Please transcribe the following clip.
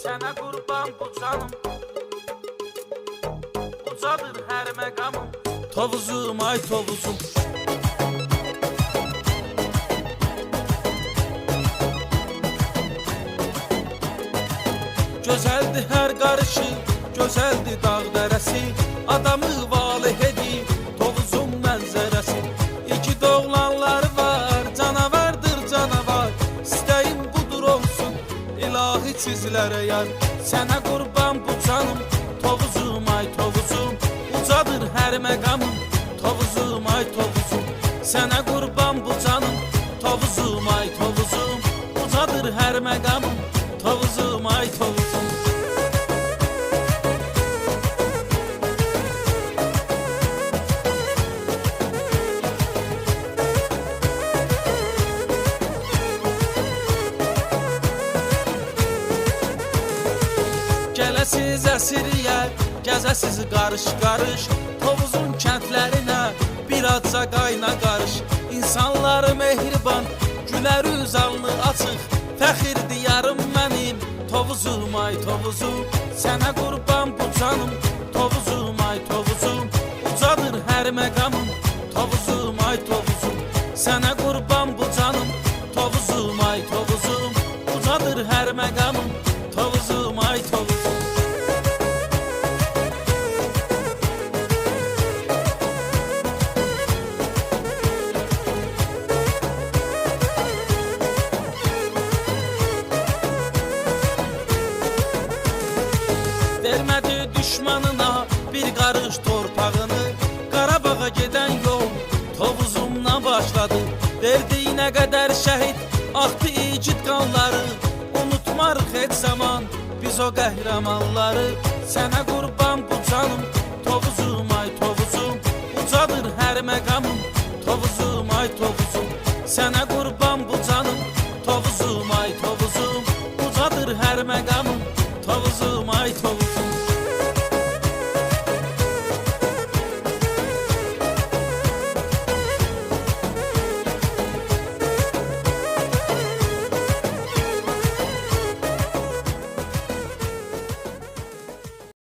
Sənə qurban bu canım, ucadır hər məqamım. Tovuzum, ay tovuzum. Gözəldir hər qarışı, gözəldir dağ dərəsi. Adamı valeh edir Tovuzun mənzərəsi. İki doğulanları var, canavardır canavar. İstəyim budur olsun, ilahi çizlərə yar. Sənə qurban bu canım, Tovuzum, ay tovuzum. Ucadır hər məqamım, Tovuzum, ay tovuzum. Sənə qurban bu canım, Tovuzum, ay tovuzum. Ucadır hər məqamım, Tovuzum, ay tovuzum. Gələsiz əsiriyə, gəzəsiz qarış-qarış. Tovuzun kəndlərinə bir azca qayna qarış. İnsanları mehriban, gülər üz alnı açıq. Fəxir diyarım mənim, Tovuzum, ay tovuzum. Sənə qurban bu canım, Tovuzum, ay tovuzum. Ucadır hər məqamım, Tovuzum, ay tovuzum. Sənə qurban bu canım, Tovuzum, ay tovuzum. Ucadır hər məqamım, Tovuzum, ay tovuzum. Vermədi düşmanına bir qarış torpağını. Qarabağa gedən yol Tovuzumla başladı. Verdiyinə qədər şəhid axdı igid qanları. Unutmarıq heç zaman biz o qəhrəmanları. Sənə qurban bu canım, Tovuzum, ay tovuzum. Ucadır hər məqamım, Tovuzum, ay tovuzum. Sənə qurban bu canım, Tovuzum, ay tovuzum. Ucadır hər məqamım, Tovuzum, ay tovuzum.